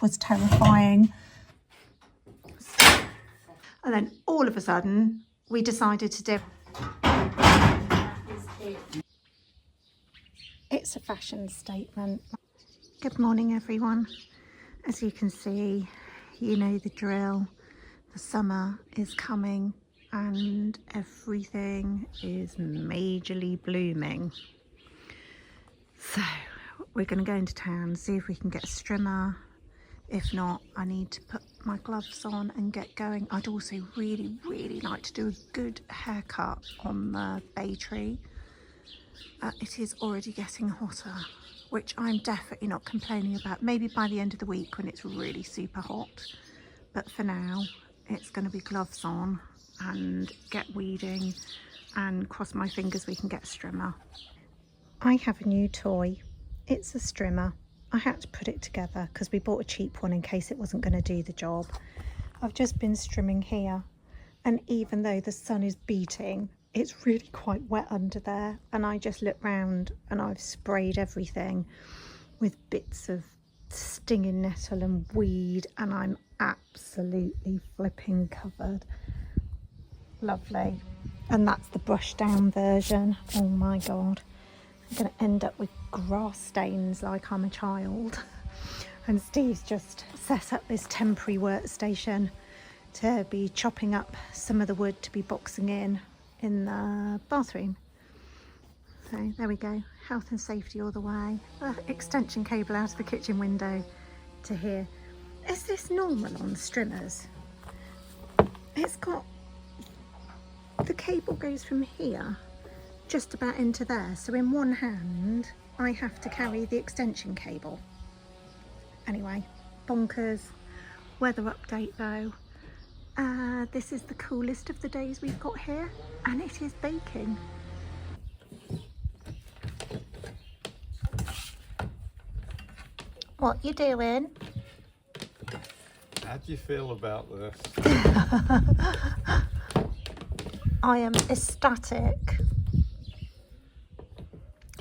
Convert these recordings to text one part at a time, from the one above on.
was terrifying. And then all of a sudden, we decided to do... It's a fashion statement. Good morning, everyone. As you can see, you know the drill. The summer is coming and everything is majorly blooming. So we're going to go into town, see if we can get a strimmer. If not, I need to put my gloves on and get going. I'd also really like to do a good haircut on the bay tree. It is already getting hotter, which I'm definitely not complaining about. Maybe by the end of the week when it's really super hot. But for now, it's going to be gloves on and get weeding and cross my fingers we can get a strimmer. I have a new toy. It's a strimmer. I had to put it together because we bought a cheap one in case it wasn't going to do the job. I've just been strimming here, and even though the sun is beating, it's really quite wet under there, and I just look round and I've sprayed everything with bits of stinging nettle and weed, and I'm absolutely flipping covered. Lovely. And that's the brush down version. Oh my god, I'm going to end up with grass stains like I'm a child. And Steve's just set up this temporary workstation to be chopping up some of the wood to be boxing in the bathroom. So there we go, health and safety all the way. Extension cable out of the kitchen window to here. Is this normal on strimmers? It's got, the cable goes from here just about into there, so in one hand I have to carry the extension cable. Anyway, bonkers. Weather update though. This is the coolest of the days we've got here, and it is baking. What you doing? How do you feel about this? I am ecstatic.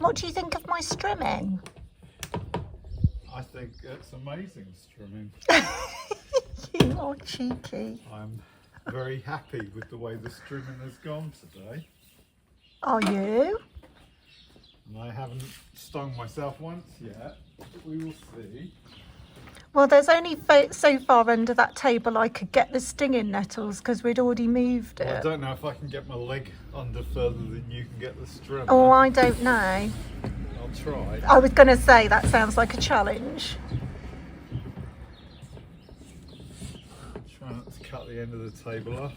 What do you think of my strimming? I think it's amazing strimming. You are cheeky. I'm very happy with the way the strimming has gone today. Are you? And I haven't stung myself once yet, but we will see. Well, there's only so far under that table I could get the stinging nettles because we'd already moved it. Well, I don't know if I can get my leg under further than you can get the strimmer. Oh, I don't know. I'll try. I was going to say that sounds like a challenge. Try not to cut the end of the table off.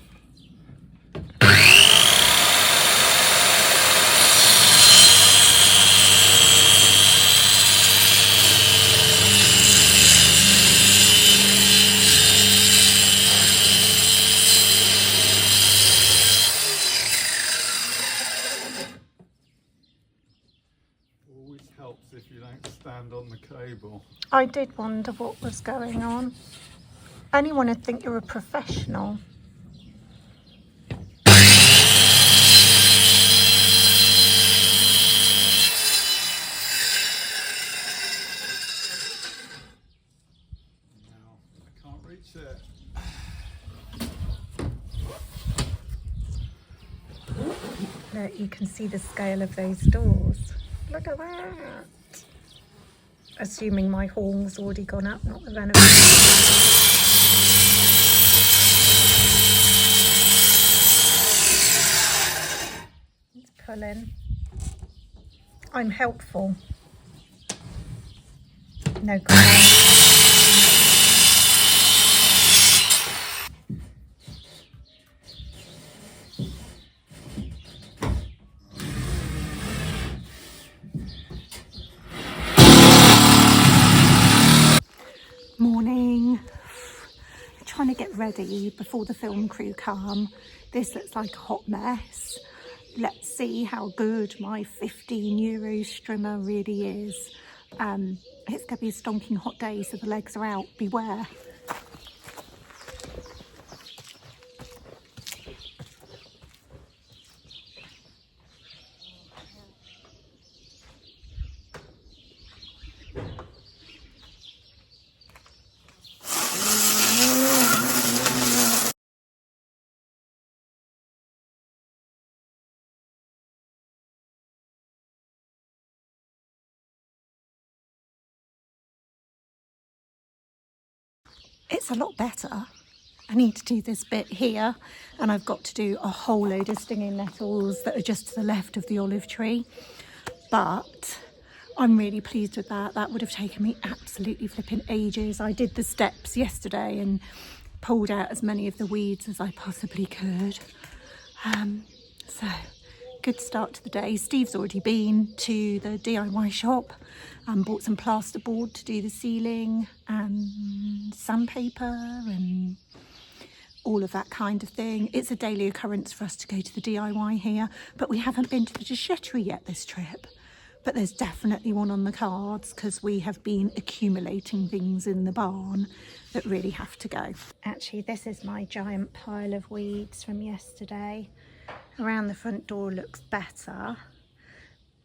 Helps if you don't stand on the cable. I did wonder what was going on. Anyone would think you're a professional. Now, I can't reach it. Look, you can see the scale of those doors. Look at that. Assuming my horn's already gone up, not the renovation. It's pulling. I'm helpful. No comment. Morning. Trying to get ready before the film crew come. This looks like a hot mess. Let's see how good my €15 strimmer really is. It's going to be a stonking hot day, so the legs are out. Beware. it's a lot better. I need to do this bit here, and I've got to do a whole load of stinging nettles that are just to the left of the olive tree. But I'm really pleased with that. That would have taken me absolutely flipping ages. I did the steps yesterday and pulled out as many of the weeds as I possibly could. So good start to the day. Steve's already been to the DIY shop and bought some plasterboard to do the ceiling and sandpaper and all of that kind of thing. It's a daily occurrence for us to go to the DIY here, but we haven't been to the déchetterie yet this trip. But there's definitely one on the cards because we have been accumulating things in the barn that really have to go. Actually, this is my giant pile of weeds from yesterday. Around the front door looks better,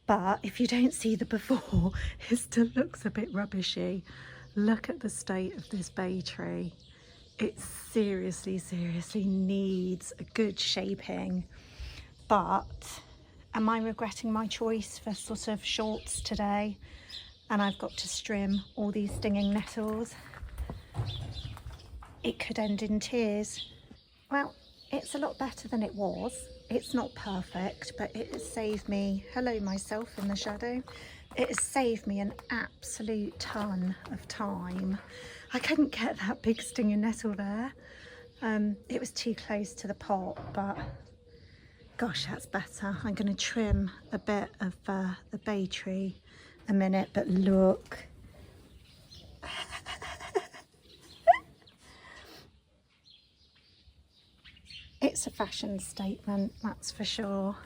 but if you don't see the before, it still looks a bit rubbishy. Look at the state of this bay tree. It seriously needs a good shaping. But am I regretting my choice for sort of shorts today? And I've got to trim all these stinging nettles. It could end in tears. Well, it's a lot better than it was. It's not perfect, but it has saved me, hello myself in the shadow, it has saved me an absolute ton of time. I couldn't get that big stinging nettle there. It was too close to the pot, but gosh, that's better. I'm going to trim a bit of the bay tree a minute, but look. It's a fashion statement, that's for sure.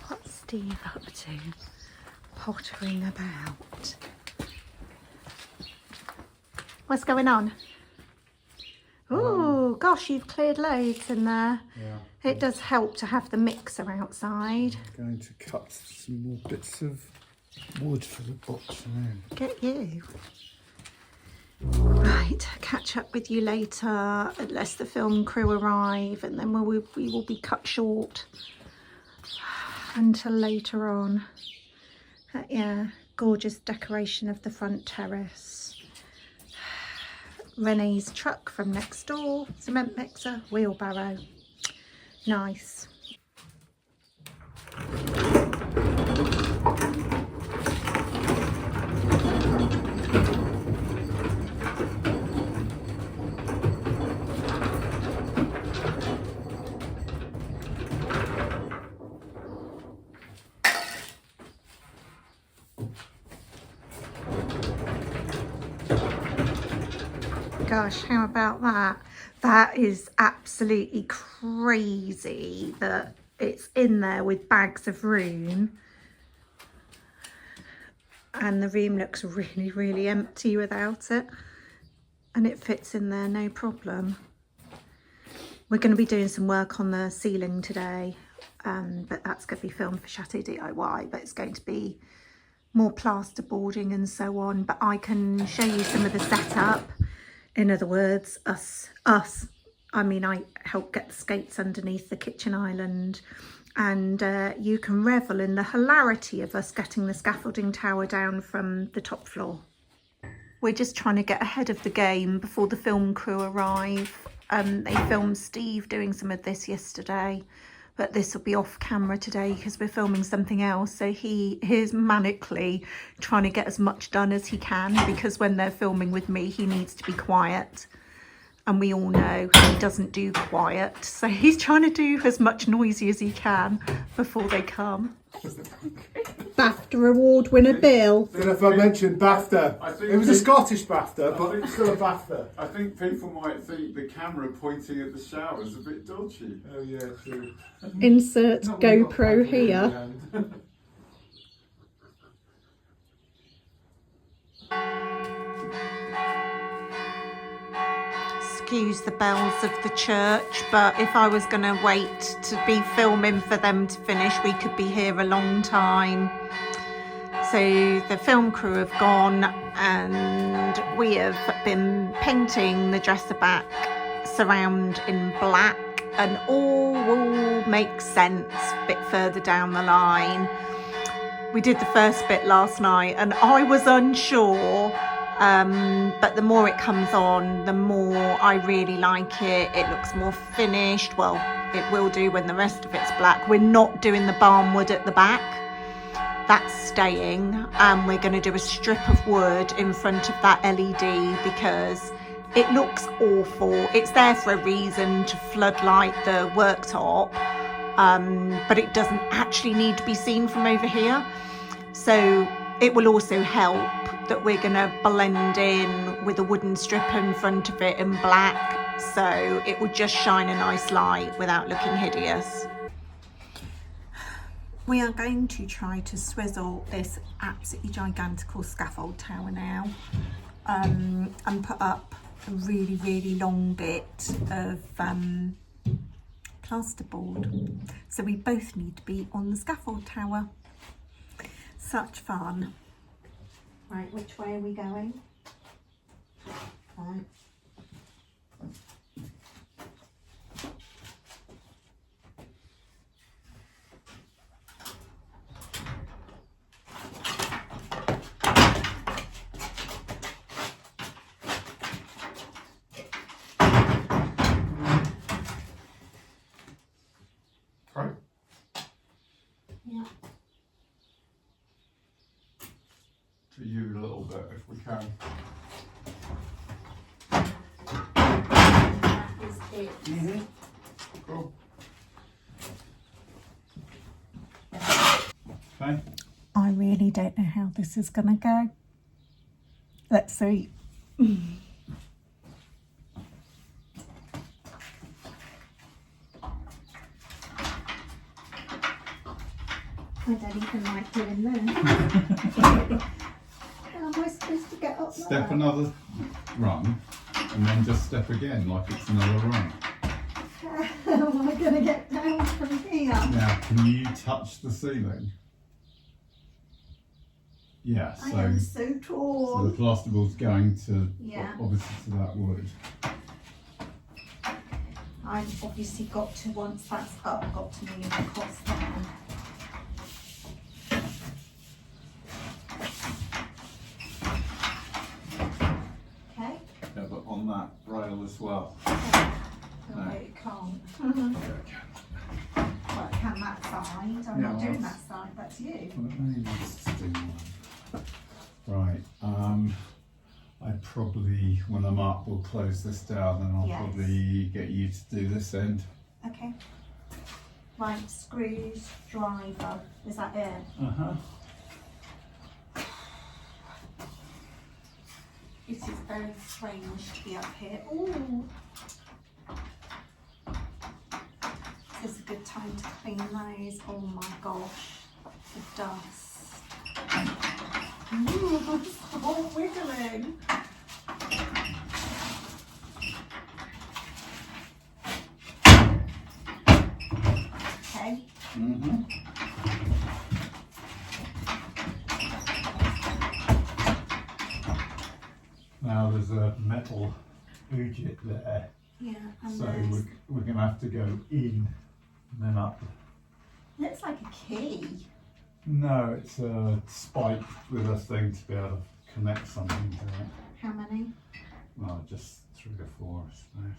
What's Steve up to? Pottering about. What's going on? Oh, gosh, you've cleared loads in there. Yeah. It does help to have the mixer outside. I'm going to cut some more bits of wood for the box now. Get you. Right, catch up with you later unless the film crew arrive, and then we will be cut short until later on. Yeah, gorgeous decoration of the front terrace. Renee's truck from next door, cement mixer, wheelbarrow. Nice. Gosh, how about that? That is absolutely crazy that it's in there with bags of room and the room looks really empty without it, and it fits in there no problem. We're going to be doing some work on the ceiling today, but that's going to be filmed for Chateau DIY, but it's going to be more plasterboarding and so on, but I can show you some of the setup. In other words, us. I mean, I help get the skates underneath the kitchen island, and you can revel in the hilarity of us getting the scaffolding tower down from the top floor. We're just trying to get ahead of the game before the film crew arrive. They filmed Steve doing some of this yesterday, but this will be off camera today because we're filming something else. So he is manically trying to get as much done as he can, because when they're filming with me, he needs to be quiet. And we all know he doesn't do quiet. So he's trying to do as much noisy as he can before they come. BAFTA award winner Bill. I don't know if I mentioned BAFTA. It was a Scottish BAFTA, but it's still a BAFTA. I think people might think the camera pointing at the shower is a bit dodgy. Oh yeah, true. Insert GoPro here. Excuse the bells of the church, but if I was going to wait to be filming for them to finish, we could be here a long time. So the film crew have gone and we have been painting the dresser back surround in black, and all will make sense a bit further down the line. We did the first bit last night and I was unsure but the more it comes on, the more I really like it. It looks more finished. Well, it will do when the rest of it's black. We're not doing the barn wood at the back. That's staying, and we're going to do a strip of wood in front of that LED because it looks awful. It's there for a reason, to floodlight the worktop, but it doesn't actually need to be seen from over here. So it will also help that we're going to blend in with a wooden strip in front of it in black, so it will just shine a nice light without looking hideous. We are going to try to swizzle this absolutely gigantical scaffold tower now, and put up a really, really long bit of plasterboard. So we both need to be on the scaffold tower. Such fun. Right, which way are we going? Right. Right. Yeah. To you a little bit if we can. That is it. Cool. Okay. I really don't know how this is going to go. Let's see. I don't even like doing this. How am I supposed to get up Step there? another rung and then just step again like it's another rung. How am I going to get down from here? Now, can you touch the ceiling? Yeah, I so, am so so tall. the plasterboard's going to, Yeah. obviously to that wood. I've obviously got to, once that's up, got to move across there. Okay. Yeah, but on that rail as well. Oh, No. no, it can't. Okay. Well, it can that side. I'm Yeah, not doing well, that side, that's you. Well, let me just do one. Right, I probably, when I'm up, will close this down and I'll Yes. probably get you to do this end. Okay. Right, screws, driver. Is that it? Uh-huh. It is very strange to be up here. Ooh. This is a good time to clean those. Oh my gosh, the dust. Ooh, it's all wiggling. Okay. Mm-hmm. Now there's a metal budget there, Yeah, and so there's, we're going to have to go in and then up. looks like a key. No, it's a spike with a thing to be able to connect something to it. How many? Well, just 3 or 4, I suppose.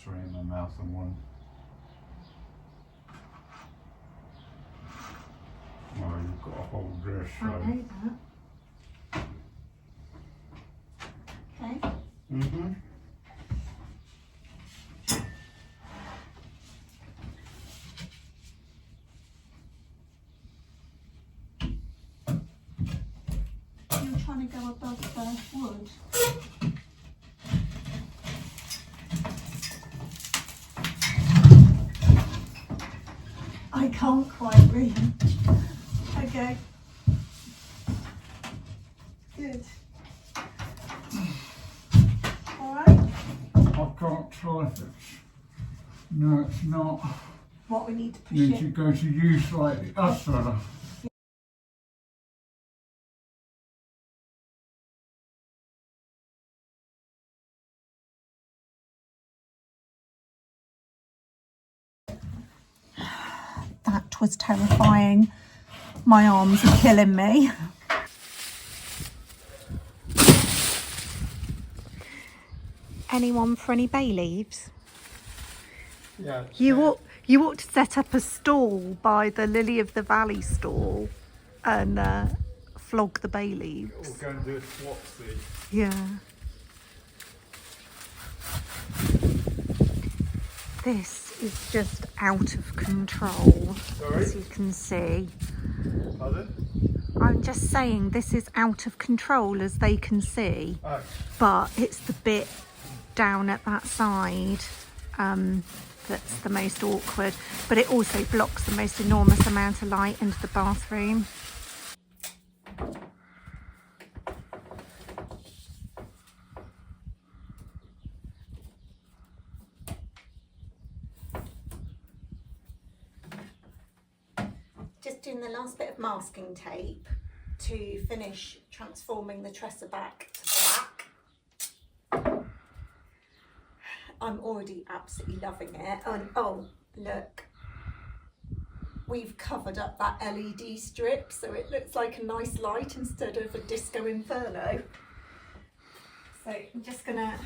3 in my mouth and 1. Oh, you've got a whole dish. I know that. Okay. Mm-hmm. You're trying to go above the wood. I can't quite reach. Okay. Good. Alright. I can't try it. No, it's not. What we need to push Need it. to go to you slightly. That's better. That was terrifying. My arms are killing me. anyone for any bay leaves? Yeah. You ought to set up a stall by the Lily of the Valley stall and flog the bay leaves. We'll go and do a swapsy. Yeah. This is just out of control, Sorry? as you can see. Pardon? I'm just saying this is out of control, as they can see. Oh. But it's the bit down at that side that's the most awkward. But it also blocks the most enormous amount of light into the bathroom. Just doing the last bit of masking tape to finish transforming the tresser back to black. I'm already absolutely loving it. And oh, look, we've covered up that LED strip so it looks like a nice light instead of a disco inferno. So I'm just gonna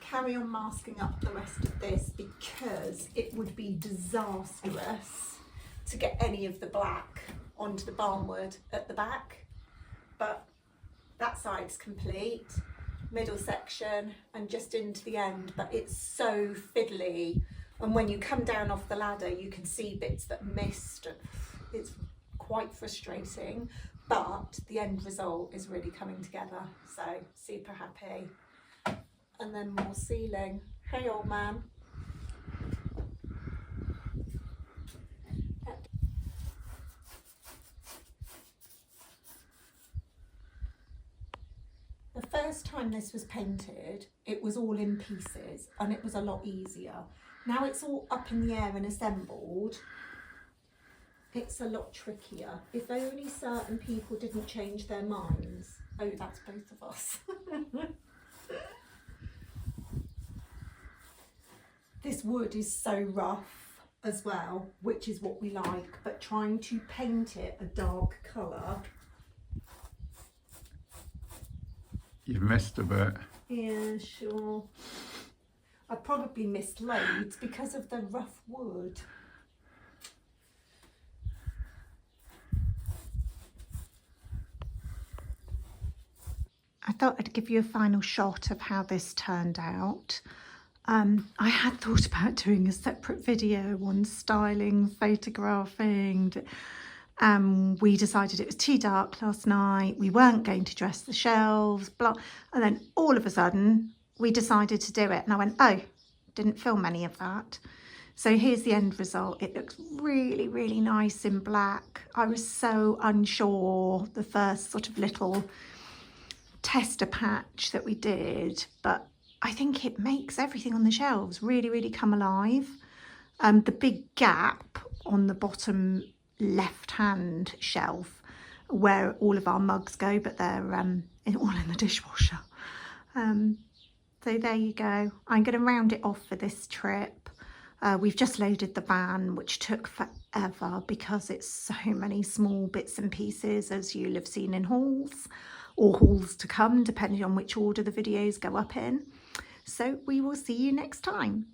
carry on masking up the rest of this because it would be disastrous to get any of the black onto the barnwood at the back. But that side's complete, middle section and just into the end, but it's so fiddly, and when you come down off the ladder you can see bits that missed. It's quite frustrating, but the end result is really coming together, so super happy. And then more ceiling. Hey old man. The first time this was painted, it was all in pieces and it was a lot easier. Now it's all up in the air and assembled, it's a lot trickier. If only certain people didn't change their minds. Oh, that's both of us. This wood is so rough as well, which is what we like, but trying to paint it a dark colour. You've missed a bit. Yeah, sure. I probably missed loads because of the rough wood. I thought I'd give you a final shot of how this turned out. I had thought about doing a separate video on styling, photographing. We decided it was too dark last night, we weren't going to dress the shelves, blah, and then all of a sudden we decided to do it and I went, oh, didn't film any of that. So here's the end result. It looks really, really nice in black. I was so unsure the first sort of little tester patch that we did, but I think it makes everything on the shelves really, really come alive. The big gap on the bottom left hand shelf where all of our mugs go, but they're all in the dishwasher. So there you go. I'm going to round it off for this trip. We've just loaded the van, which took forever because it's so many small bits and pieces, as you'll have seen in hauls or hauls to come, depending on which order the videos go up in. So we will see you next time.